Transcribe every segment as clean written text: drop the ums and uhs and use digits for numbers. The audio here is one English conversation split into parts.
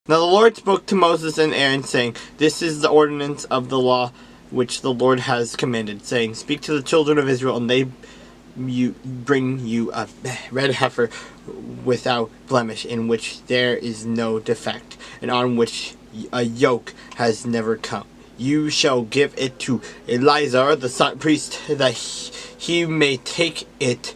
Now the Lord spoke to Moses and Aaron, saying, This is the ordinance of the law which the Lord has commanded, saying, Speak to the children of Israel, and they bring you a red heifer without blemish, in which there is no defect, and on which a yoke has never come. You shall give it to Eleazar the priest, that he may take it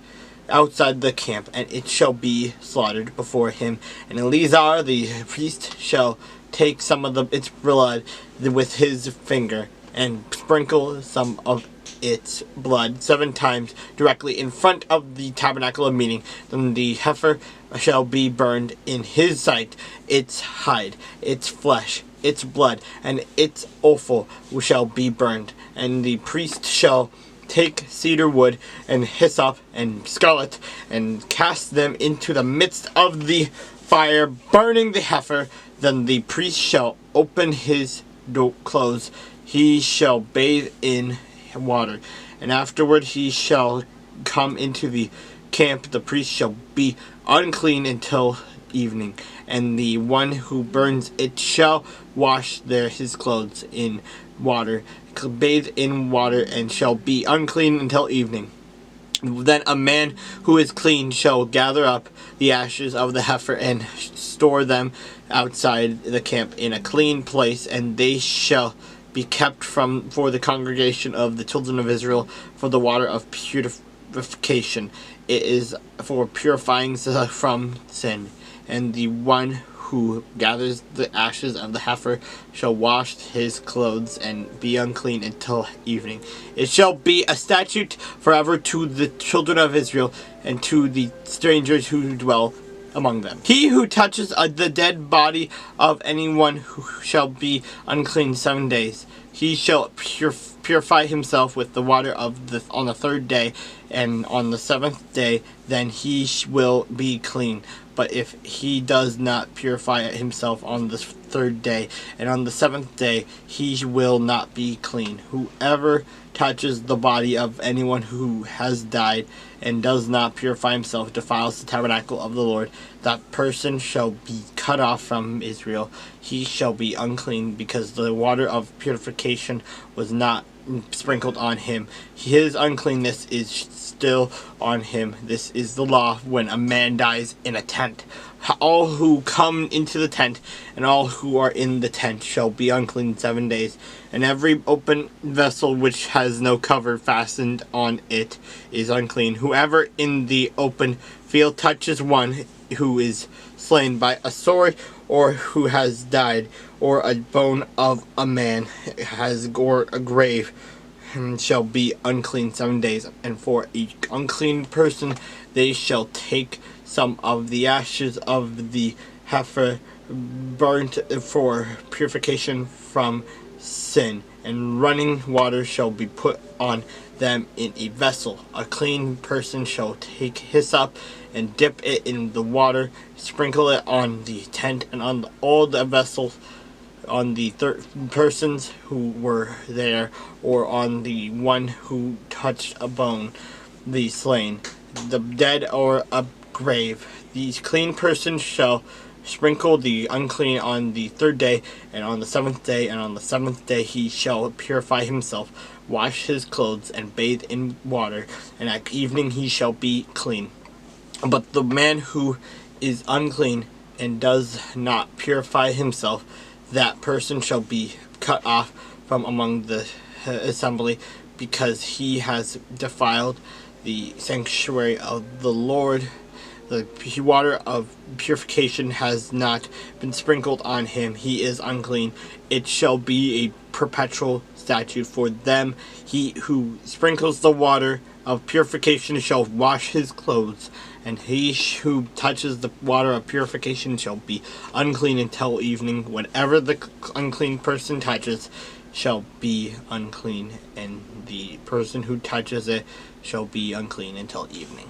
outside the camp, and it shall be slaughtered before him. And Eleazar the priest shall take some of its blood with his finger, and sprinkle some of its blood 7 times directly in front of the tabernacle of meeting. Then the heifer shall be burned in his sight, its hide, its flesh, its blood, and its offal shall be burned. And the priest shall take cedar wood and hyssop and scarlet, and cast them into the midst of the fire, burning the heifer. Then the priest shall open his clothes, he shall bathe in water, and afterward he shall come into the camp. The priest shall be unclean until evening, and the one who burns it shall wash his clothes in water, bathe in water, and shall be unclean until evening. Then a man who is clean shall gather up the ashes of the heifer and store them outside the camp in a clean place, and they shall be kept for the congregation of the children of Israel for the water of purification. It is for purifying from sin. And the one who gathers the ashes of the heifer shall wash his clothes and be unclean until evening. It shall be a statute forever to the children of Israel and to the strangers who dwell among them. He who touches the dead body of anyone who shall be unclean 7 days. He shall purify himself with the water on the 3rd day, and on the 7th day then he will be clean. But if he does not purify himself on the 3rd day, and on the 7th day, he will not be clean. Whoever touches the body of anyone who has died and does not purify himself defiles the tabernacle of the Lord. That person shall be cut off from Israel. He shall be unclean, because the water of purification was not sprinkled on him. His uncleanness is still on him. This is the law when a man dies in a tent. All who come into the tent and all who are in the tent shall be unclean 7 days. And every open vessel which has no cover fastened on it is unclean. Whoever in the open field touches one who is slain by a sword, or who has died, or a bone of a man has gored a grave, shall be unclean 7 days. And for each unclean person they shall take some of the ashes of the heifer burnt for purification from sin, and running water shall be put on them in a vessel. A clean person shall take hyssop and dip it in the water, sprinkle it on the tent and on all the vessels, on the persons who were there, or on the one who touched a bone, the slain, the dead, or a grave. These clean persons shall sprinkle the unclean on the 3rd day and on the 7th day, and on the 7th day he shall purify himself, wash his clothes, and bathe in water, and at evening he shall be clean. But the man who is unclean and does not purify himself, that person shall be cut off from among the assembly, because he has defiled the sanctuary of the Lord. The water of purification has not been sprinkled on him. He is unclean. It shall be a perpetual statute for them. He who sprinkles the water of purification shall wash his clothes, and he who touches the water of purification shall be unclean until evening. Whatever the unclean person touches shall be unclean, and the person who touches it shall be unclean until evening.